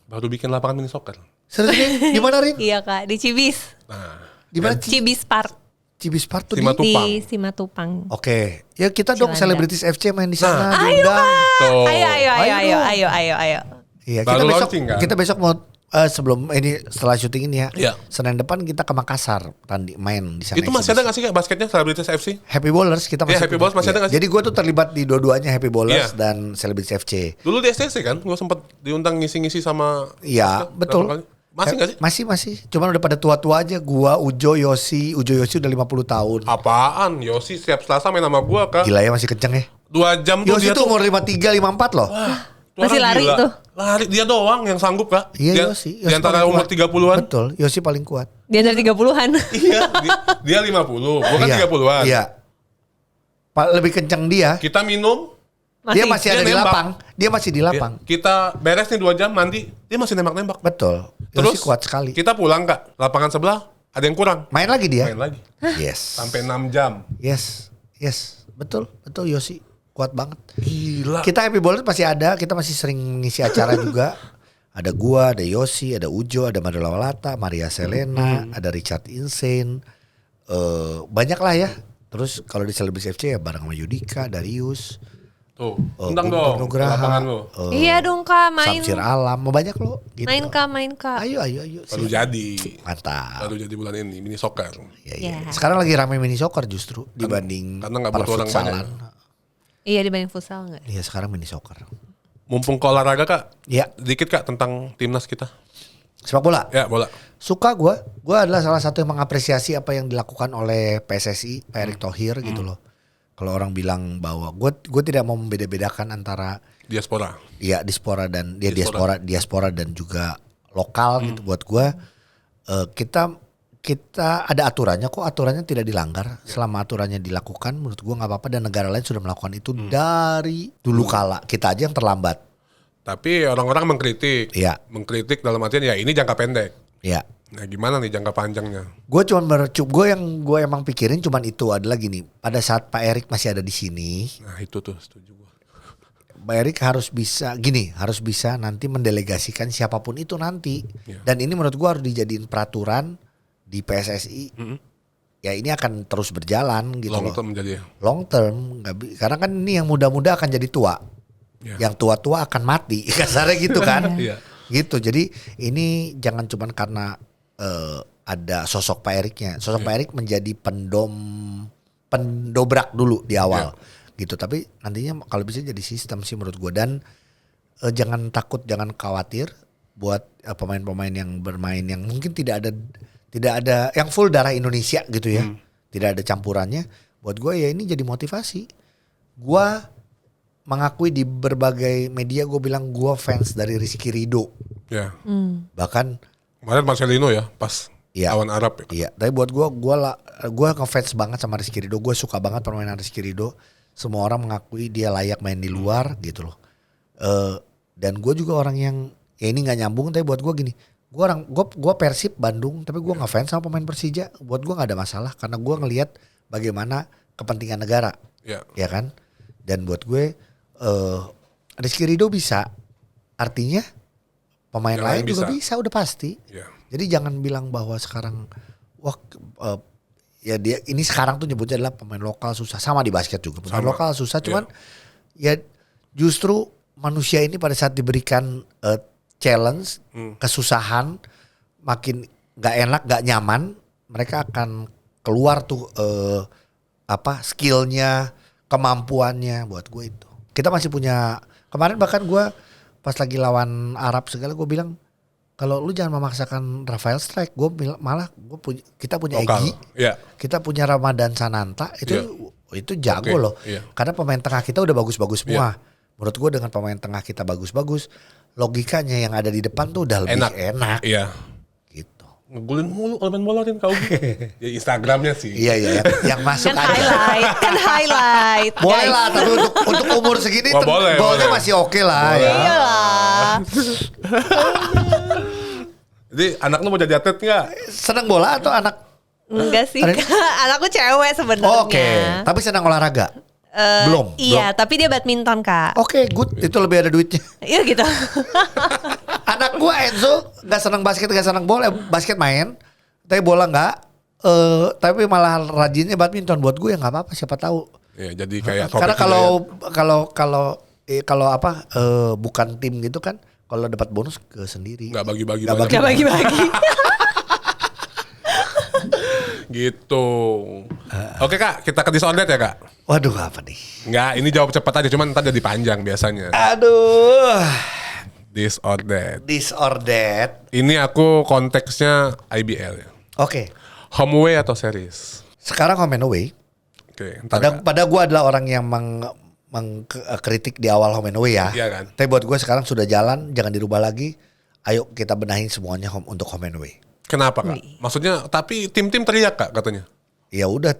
baru bikin lapangan mini soccer. Serius nih? Di mana Rin? Iya Kak, di Cibis. Nah, Di mana? Cibis Park. Cibis Park tuh Simatupang. Di Simatupang. Oke, ya kita dong Cilandak. Celebrities FC main di sana Ayo diundang. Tuh. Ayo. Iya, Baru kita besok launching, kan? kita besok mau sebelum ini setelah syuting ini ya. Iya. Senin depan kita ke Makassar main di sana. Itu masih ada gak sih Kak basketnya Celebrities FC? Happy Ballers kita masih. Iya, Happy Ballers masih ada nggak sih? Jadi gue tuh terlibat di dua-duanya Happy Ballers Iya. dan Celebrities FC. Dulu di STC kan, gue sempet diundang ngisi-ngisi sama. Iya, Oscar betul. berapa kali. Masih gak sih? Masih. Cuman udah pada tua-tua aja. Gua, Ujo Yosi udah 50 tahun. Apaan? Yosi setiap Selasa main sama gue Kak. Gila ya masih kenceng ya. 2 jam tuh Yosi dia tuh umur 53, 54 loh. Tuh Masih orang lari gila. tuh. Lari dia doang yang sanggup Kak. Iya Dia- Yosi. Di antara paling umur kuat. 30-an. Betul, Yosi paling kuat. Dia dari 30-an. Iya, dia 50, gue kan 30-an. Iya. Lebih kenceng dia. Kita minum, Dia masih Dia ada di nembak. lapang. Dia masih di lapang. kita beres nih 2 jam mandi, dia masih nembak-nembak. Betul. Terus Yosi kuat sekali. kita pulang Kak, lapangan sebelah ada yang kurang. Main lagi dia. Main lagi. Yes. Sampai 6 jam. Yes. Betul Yosi. Kuat banget. Gila. Kita Happy Ballers masih ada. Kita masih sering ngisi acara juga. Ada gua, ada Yosi, ada Ujo, ada Madela Walata, Maria Selena, ada Richard Insane. Banyak lah ya. Terus kalau di Celebrities FC ya bareng sama Yudika, Darius. Tuh, Guntur undang dong ke Nugraha, lapangan lo. Iya dong Kak, main. Samsir Alam, mau banyak loh. Gitu. Main Kak. Ayo. Baru jadi. Mantap. Baru jadi bulan ini, mini soccer. Iya. Ya. Sekarang lagi rame mini soccer justru dibanding karena nggak butuh orang futsalan. Iya dibanding futsal nggak? Iya sekarang mini soccer. Mumpung ke olahraga Kak, Iya. dikit Kak tentang timnas kita. Sepak bola. Ya bola. Suka gue adalah salah satu yang mengapresiasi apa yang dilakukan oleh PSSI, Pak Erick Thohir gitu loh. Kalau orang bilang bahwa gue tidak mau membeda-bedakan antara Diaspora. ya diaspora dan diaspora dan juga lokal gitu. Buat gue kita ada aturannya kok, aturannya tidak dilanggar. Selama aturannya dilakukan menurut gue nggak apa-apa, dan negara lain sudah melakukan itu dari dulu kala. Kita aja yang terlambat. Tapi orang-orang mengkritik. Iya. Mengkritik dalam artian ya ini jangka pendek. Ya. Nah gimana nih jangka panjangnya? Gue gue emang pikirin cuman itu adalah gini. Pada saat Pak Erick masih ada di sini, Nah itu tuh setuju gue. Pak Erick harus bisa nanti mendelegasikan siapapun itu nanti. Iya. Dan ini menurut gue harus dijadiin peraturan di PSSI. Ya ini akan terus berjalan gitu Long loh. term jadi ya. Long term, karena kan ini yang muda-muda akan jadi tua. Iya. Yang tua-tua akan mati. Kasarnya gitu kan. Iya. Gitu. Jadi ini jangan cuman karena ada sosok Pak Eriknya. Sosok Pak Erik menjadi pendobrak dulu di awal. Gitu. Tapi nantinya kalau bisa jadi sistem sih menurut gue. Dan jangan takut, jangan khawatir buat pemain-pemain yang bermain yang mungkin tidak ada yang full darah Indonesia gitu ya. Tidak ada campurannya. Buat gue ya ini jadi motivasi. Gue mengakui di berbagai media, gue bilang gue fans dari Rizky Ridho. Ya. Bahkan Kemarin Marcelino ya pas Iya. lawan Arab ya. iya, tapi buat gue ngefans banget sama Rizky Ridho. Gue suka banget permainan Rizky Ridho. Semua orang mengakui dia layak main di luar gitu loh. Dan gue juga orang yang ya ini nggak nyambung, tapi buat gue gini, gue Persib Bandung, tapi gue ngefans sama pemain Persija. Buat gue nggak ada masalah karena gue ngelihat bagaimana kepentingan negara, Ya. ya kan. Dan buat gue Rizky Ridho bisa, artinya pemain Yang lain lain juga bisa. bisa, udah pasti. Ya. Jadi jangan bilang bahwa sekarang ya dia ini sekarang tuh nyebutnya adalah pemain lokal susah, sama di basket juga pemain Sama. lokal susah, cuman ya justru manusia ini pada saat diberikan challenge, kesusahan, makin nggak enak, nggak nyaman, mereka akan keluar tuh skillnya, kemampuannya buat gue itu. Kita masih punya, kemarin bahkan gue pas lagi lawan Arab segala gue bilang kalau lu jangan memaksakan Rafael Strike, kita punya lokal. Egy, kita punya Ramadan Sananta itu jago loh. Karena pemain tengah kita udah bagus-bagus semua. Menurut gue dengan pemain tengah kita bagus-bagus, logikanya yang ada di depan tuh udah lebih enak. Iya. Gitu. Ngegulin mulu kalau main bola kan kau. Ya Instagramnya sih. Iya. Yang masuk kan aja. Kan highlight. Boleh lah, tapi untuk umur segini boleh masih oke lah. Iya lah. Jadi anak lu mau jadi atlet nggak? Seneng bola atau anak? Enggak sih. Anakku cewek sebenarnya. Oke. Tapi senang olahraga? Belum. Iya, tapi dia badminton, Kak. Oke, good. Itu lebih ada duitnya. Iya gitu. Anak gua Enzo nggak senang basket, nggak senang bola. Basket main, tapi bola nggak. Tapi malah rajinnya badminton. Buat gue ya nggak apa-apa. Siapa tahu. Ya, jadi kayak. Karena kalau bukan tim gitu kan. Kalau dapat bonus ke sendiri. Nggak bagi-bagi. Gitu. Oke Kak, kita ke disordered ya Kak? Waduh apa nih? Nggak, ini jawab cepat aja. Cuman ntar jadi panjang biasanya. Aduh. Disordered. Ini aku konteksnya IBL ya. Oke. Home away atau series? Sekarang home and away. Oke. Pada gue adalah orang yang mengkritik di awal home and away ya. Iya kan. Tapi buat gue sekarang sudah jalan, jangan dirubah lagi. Ayo kita benahin semuanya untuk home and away. Kenapa Kak? Maksudnya tapi tim-tim teriak Kak katanya. Ya udah,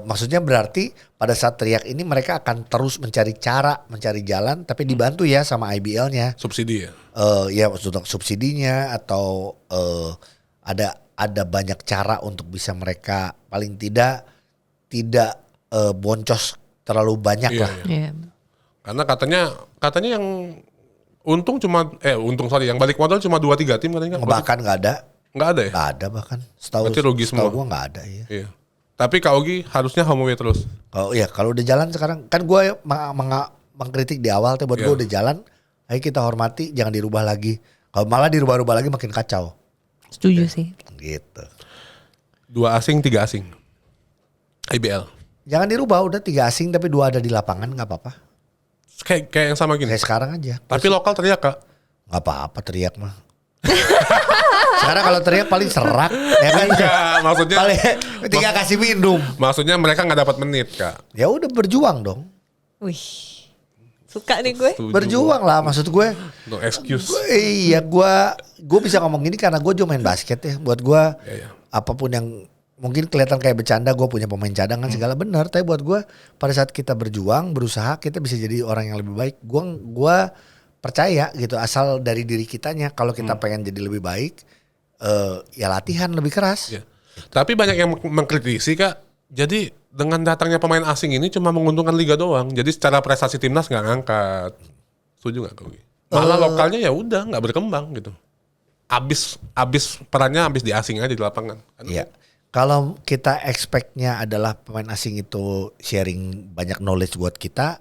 maksudnya berarti pada saat teriak ini mereka akan terus mencari jalan, tapi dibantu ya sama IBL-nya. Subsidi ya? Ya untuk subsidinya atau ada banyak cara untuk bisa mereka paling tidak boncos terlalu banyak lah. Iya. Karena katanya yang yang balik modal cuma 2-3 tim katanya. Bahkan nggak ada. Nggak ada ya? Nggak ada bahkan. Berarti rugi semua. Gue nggak ada ya. Iya. Tapi Kak Ogi harusnya home away terus. Kalau udah jalan sekarang kan gue mengkritik di awal, tapi buat gue udah jalan, ayo kita hormati, jangan dirubah lagi. Kalau malah dirubah-rubah lagi makin kacau. Setuju sih. Gitu. 2 asing, 3 asing. IBL. Jangan dirubah, udah 3 asing tapi 2 ada di lapangan nggak apa-apa. Kayak yang sama gini. Kayak sekarang aja. Tapi lokal teriak Kak. Nggak apa-apa teriak mah. Sekarang kalau teriak paling serak, ya kan? Enggak, maksudnya paling tinggal kasih minum. Maksudnya mereka nggak dapat menit Kak. Ya udah berjuang dong. Wih, suka nih gue. Setuju. Berjuang lah, maksud gue. No excuse. Gue bisa ngomong gini karena gue juga main basket ya. Buat gue apapun yang mungkin kelihatan kayak bercanda, gue punya pemain cadangan segala benar. Tapi buat gue pada saat kita berjuang, berusaha, kita bisa jadi orang yang lebih baik. Gue percaya gitu, asal dari diri kitanya. Kalau kita pengen jadi lebih baik, ya latihan lebih keras. Ya. Tapi banyak yang mengkritisi Kak. Jadi dengan datangnya pemain asing ini cuma menguntungkan liga doang. Jadi secara prestasi timnas nggak ngangkat. Setuju nggak Kak? Malah lokalnya ya udah nggak berkembang gitu. Perannya abis di asing aja di lapangan. Iya. Kalau kita expect-nya adalah pemain asing itu sharing banyak knowledge buat kita,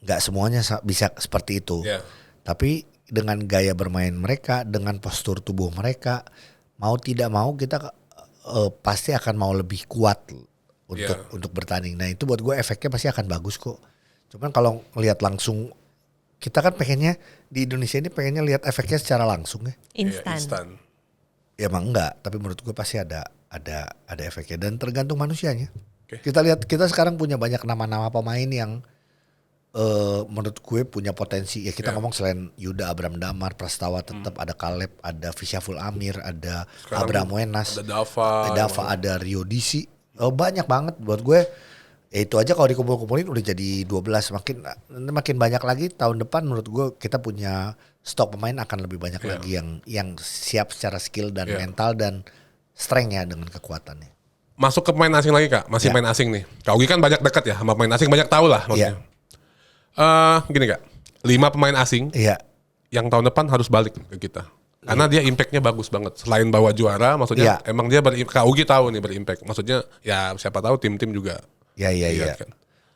nggak semuanya bisa seperti itu. Yeah. Tapi dengan gaya bermain mereka, dengan postur tubuh mereka, mau tidak mau kita pasti akan mau lebih kuat untuk bertanding. Nah itu buat gue efeknya pasti akan bagus kok. Cuman kalau ngelihat langsung, kita kan pengennya di Indonesia ini pengennya lihat efeknya secara langsung ya. Instan. Ya emang enggak, tapi menurut gue pasti ada efeknya dan tergantung manusianya. Okay. Kita sekarang punya banyak nama-nama pemain yang menurut gue punya potensi. Ya kita ngomong selain Yuda, Abraham Damar, Prastawa tetap ada Caleb, ada Fisyaful Amir, ada sekarang Abraham Wenas, ada Dava, ada Rio Disi. Banyak banget buat gue. Ya itu aja kalau dikumpul-kumpulin udah jadi 12. Makin banyak lagi tahun depan menurut gue kita punya stok pemain akan lebih banyak lagi yang siap secara skill dan mental dan strength-nya dengan kekuatannya. Masuk ke pemain asing lagi Kak, masih main asing nih. Kak Ugi kan banyak dekat ya sama pemain asing, banyak tahu lah maksudnya. Gini Kak, 5 pemain asing yang tahun depan harus balik ke kita. Karena dia impact-nya bagus banget. Selain bawa juara, maksudnya emang dia Kak Ugi tahu nih berimpact. Maksudnya ya siapa tahu tim-tim juga. Iya. Kan.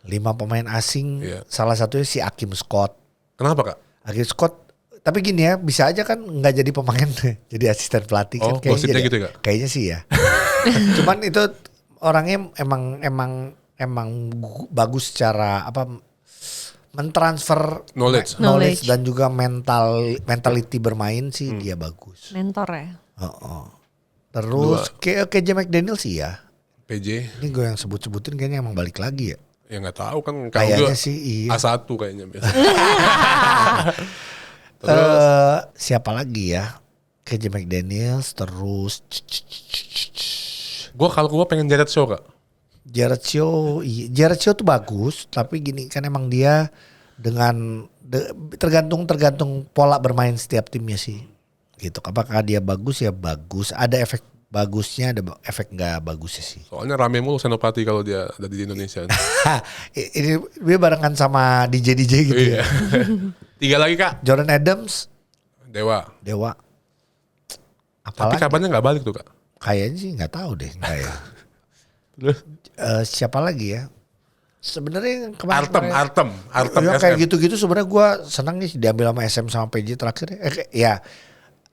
5 pemain asing, salah satunya si Akim Scott. Kenapa Kak? Akim Scott, tapi gini ya, bisa aja kan nggak jadi pemain, jadi asisten pelatih kan. Gosipnya gitu Kak? Kayaknya sih ya. Cuman itu orangnya emang bagus secara mentransfer knowledge dan juga mentality bermain sih dia bagus. Mentor ya. Terus kayak KJ McDaniel sih ya. PJ. Ini gue yang sebut-sebutin kayaknya emang balik lagi ya. Ya nggak tahu kan kayaknya sih iya. A1 kayaknya biasa. Siapa lagi ya? KJ McDaniels terus gue pengen Jared Shaw Kak. Jared Shaw tuh bagus, tapi gini kan emang dia tergantung pola bermain setiap timnya sih. Gitu. Apakah dia bagus ya bagus, ada efek bagusnya, ada efek nggak bagusnya sih. Soalnya rame mulu Senopati kalau dia ada di Indonesia. Ini dia barengan sama DJ gitu ya. 3 lagi Kak. Jordan Adams. Dewa. Apalagi? Tapi kabarnya nggak balik tuh Kak. Kayaknya sih nggak tahu deh, nggak ya. Siapa lagi ya? Sebenarnya Artem ya, kayak gitu-gitu sebenarnya gue senang nih diambil sama SM sama PJ terakhir. Ya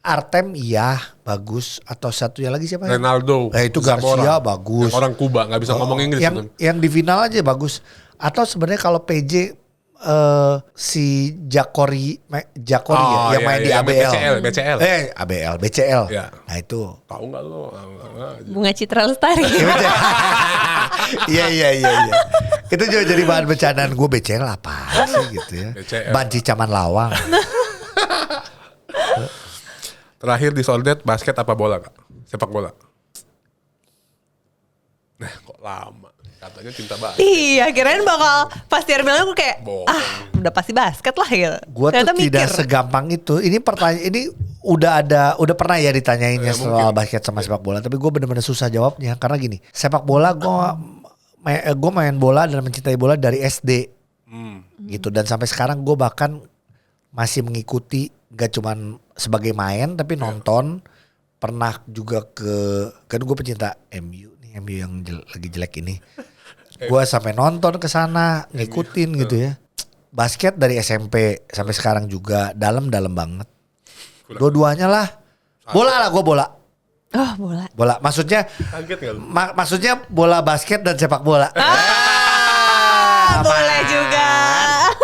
Artem iya bagus, atau satunya lagi siapa? Ronaldo. Itu Garcia bagus. Yang orang Kuba nggak bisa ngomong Inggris. Yang di final aja bagus. Atau sebenarnya kalau PJ si Jakori ya, yang main di ABL. BCL. Ya. Nah itu. Tahu nggak lo? Bunga Citra Lestari. Iya. Itu juga jadi bahan bercandaan gue. BCL apa sih gitu ya. BCL. Banci Caman Lawang. Terakhir di Soldet, basket apa bola Kak? Sepak bola. Nah kok lama. Katanya cinta basket. Iya, kirain bakal pasti bilang aku kayak udah pasti basket lah gitu. Gue tuh tidak segampang itu. Ini pertanyaan ini udah pernah ya ditanyainnya soal basket sama sepak bola, tapi gue bener-bener susah jawabnya karena gini, sepak bola gue main bola dan mencintai bola dari SD gitu, dan sampai sekarang gue bahkan masih mengikuti, gak cuman sebagai main tapi nonton. Pernah juga kan gue pecinta MU yang lagi jelek ini. Gue sampai nonton ke sana, ngikutin gitu ya. Basket dari SMP sampai sekarang juga dalam banget. Dua-duanya lah. Gue bola. Oh, Bola. Maksudnya maksudnya bola basket dan sepak bola. Boleh juga.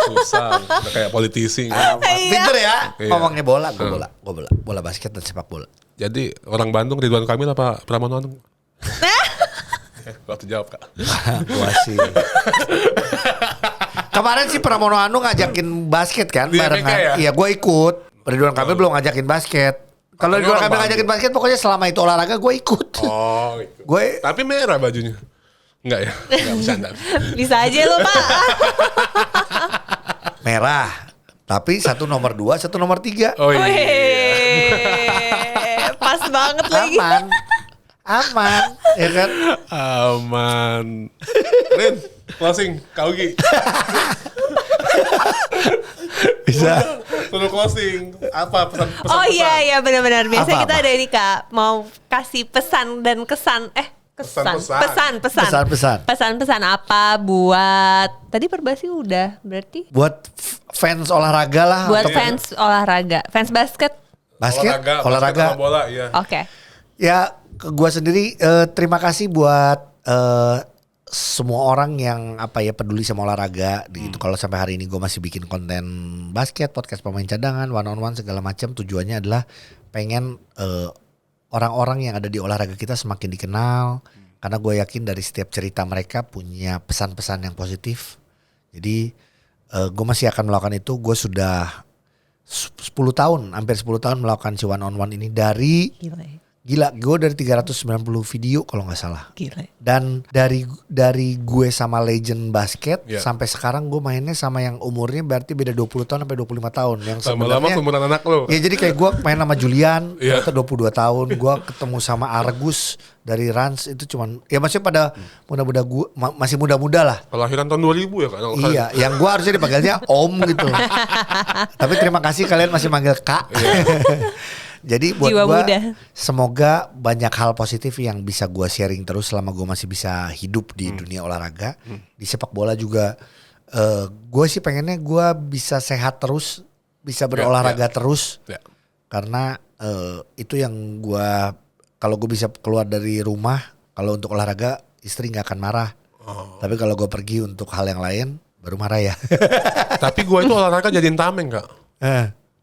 Susah, udah kayak politisi. Pinter ya. Ngomongnya bola, gue bola. Bola basket dan sepak bola. Jadi orang Bandung Ridwan Kamil apa Pramono Anung? Waktu jawab Kak. Gua sih. Kemarin sih Pramono Anung ngajakin basket kan barengan. Iya, gue ikut. Ridwan Kamil belum ngajakin basket. Kalau Ridwan Kamil ngajakin basket, pokoknya selama itu olahraga gue ikut. Oh, gitu. Tapi merah bajunya. Enggak ya? Enggak bercanda. Bisa aja lo Pak. Merah. Tapi satu nomor 2, satu nomor 3. Oh iya. Pas banget lagi. Aman, ya kan? Aman. Rin, closing, Kaugi. Bisa. Suruh closing. Apa pesan? Oh iya benar-benar. Biasa Apa? kita ada ini Kak, mau kasih pesan dan kesan. Pesan apa buat tadi Perbasi udah berarti? Buat fans olahraga lah. Buat fans olahraga, fans basket. Olahraga. Bola, iya. Oke. Ya, gue sendiri terima kasih buat semua orang yang peduli sama olahraga. Gitu. Kalau sampai hari ini gue masih bikin konten basket, podcast pemain cadangan, one on one segala macam, tujuannya adalah pengen orang-orang yang ada di olahraga kita semakin dikenal. Karena gue yakin dari setiap cerita mereka punya pesan-pesan yang positif. Jadi gue masih akan melakukan itu. Gue sudah 10 tahun, hampir 10 tahun melakukan si one on one ini dari Gila, gue dari 390 video kalau nggak salah. Gila. Dan dari gue sama legend basket sampai sekarang gue mainnya sama yang umurnya berarti beda 20 tahun sampai 25 tahun. Yang lama-lama seumuran anak lo. Ya jadi kayak gue main sama Julian, ternyata 22 tahun. Gue ketemu sama Argus dari Rans, itu cuman ya maksudnya pada muda-muda gue masih muda-muda lah. Kelahiran tahun 2000 ya kan? Iya, yang gue harusnya dipanggilnya Om gitu. Tapi terima kasih kalian masih manggil Kak. Jadi buat gue semoga banyak hal positif yang bisa gue sharing terus selama gue masih bisa hidup di dunia olahraga. Di sepak bola juga gue sih pengennya gue bisa sehat terus, bisa berolahraga terus. Karena itu yang gue, kalau gue bisa keluar dari rumah, kalau untuk olahraga istri nggak akan marah. Tapi kalau gue pergi untuk hal yang lain, baru marah ya. Tapi gue itu olahraga jadiin tameng Kak.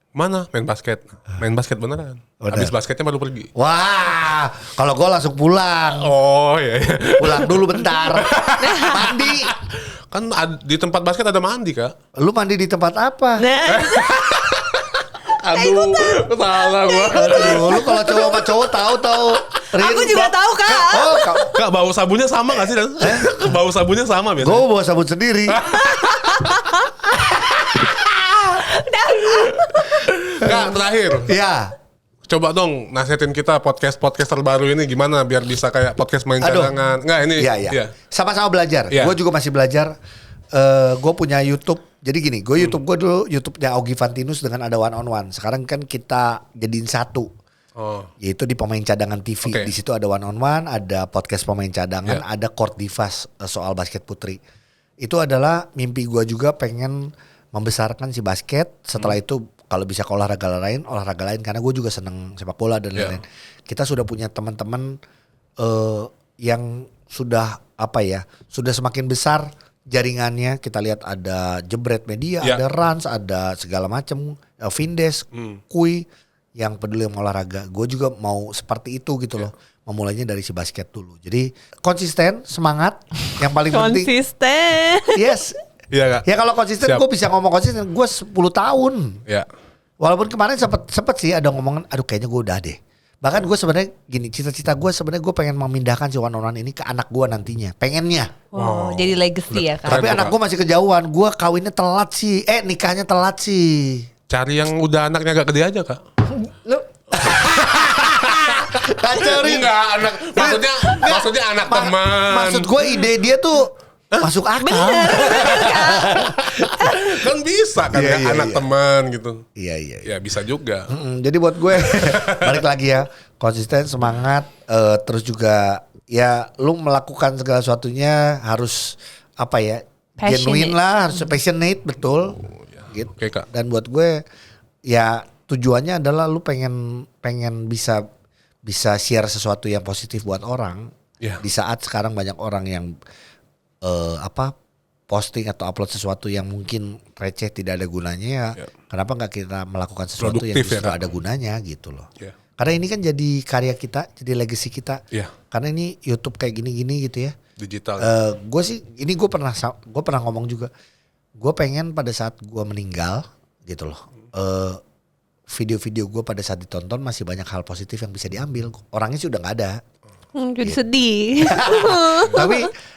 Mana? Main basket. Main basket beneran. Habis basketnya baru pergi. Wah, kalau gue langsung pulang. Oh iya. Pulang dulu bentar. Mandi. Kan di tempat basket ada mandi Kak. Lu mandi di tempat apa? Aduh, salah gua. Aduh, lu kalau cowok sama cowok tahu. Aku juga tahu Kak. Oh, Kak, bau sabunnya sama gak sih? Bau sabunnya sama biasanya. gue bawa sabun sendiri. Kak, terakhir. Iya. Coba dong nasihatin kita podcast terbaru ini gimana biar bisa kayak podcast main cadangan. Enggak ini. Iya. Sama-sama belajar. Iya. Gue juga masih belajar. Gue punya YouTube. Jadi gini, gue dulu YouTube-nya Augie Fantinus dengan ada one on one. Sekarang kan kita jadiin satu. Yaitu di Pemain Cadangan TV. Okay. Di situ ada one on one, ada podcast Pemain Cadangan, ada Court Divas soal basket putri. Itu adalah mimpi gue juga, pengen membesarkan si basket. Setelah itu kalau bisa ke olahraga lain karena gue juga seneng sepak bola dan lain-lain. Kita sudah punya teman-teman yang sudah sudah semakin besar jaringannya. Kita lihat ada Jebret Media, ada Rans, ada segala macam, Vindes, Kui yang peduli sama olahraga. Gue juga mau seperti itu gitu loh. Memulainya dari si basket dulu. Jadi konsisten, semangat, yang paling penting. Konsisten. Yes. Iya Kak. Ya kalau konsisten gue bisa ngomong konsisten. Gue 10 tahun. Iya. Walaupun kemarin sempet sih ada ngomongan, aduh kayaknya gue udah deh. Bahkan gue sebenarnya gini, cita-cita gue sebenarnya gue pengen memindahkan si one on one ini ke anak gue nantinya. Pengennya. Jadi legacy ya Kak. Tapi anak gue masih kejauhan. Gue kawinnya telat sih. Nikahnya telat sih. Cari yang udah anaknya agak gede aja Kak. Lu kacorin. Enggak, maksudnya anak teman. Maksud gue ide dia tuh masuk akal. Kan bisa kan anak teman gitu. Iya. Ya bisa juga. Jadi buat gue balik lagi ya, konsisten, semangat, terus juga ya lu melakukan segala sesuatunya harus genuine lah, harus passionate, betul. Gitu. Oke, Kak. Dan buat gue ya tujuannya adalah lu pengen bisa share sesuatu yang positif buat orang. Di saat sekarang banyak orang yang posting atau upload sesuatu yang mungkin receh, tidak ada gunanya ya. Kenapa nggak kita melakukan sesuatu produktif, yang justru ada gunanya gitu loh. Karena ini kan jadi karya kita, jadi legacy kita. Karena ini YouTube kayak gini-gini gitu ya. Digital. Gue sih ini gue pernah ngomong juga. Gue pengen pada saat gue meninggal gitu loh. Video-video gue pada saat ditonton masih banyak hal positif yang bisa diambil. Orangnya sih udah nggak ada. Jadi sedih.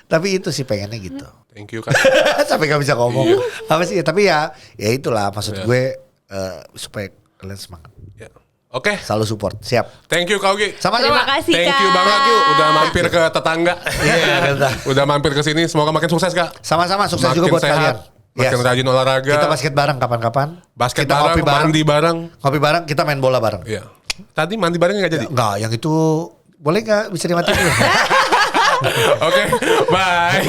tapi itu sih pengennya gitu. Thank you Kak. Sampai gak bisa ngomong. Apa sih? Tapi ya itulah maksud gue supaya kalian semangat. Oke. Selalu support. Siap. Thank you Kak Augie. Sama-sama. Terima kasih Thank Kak. you banget udah mampir ke tetangga. Udah mampir ke sini. Semoga makin sukses Kak. Sama-sama, sukses makin juga buat sehat, kalian. Makin rajin olahraga. Kita basket bareng kapan-kapan. Basket kita bareng, mandi bareng. Ngopi bareng, kita main bola bareng. Iya. Tadi mandi bareng gak jadi? Enggak, yang itu boleh gak bisa dimatiin? Oke, bye.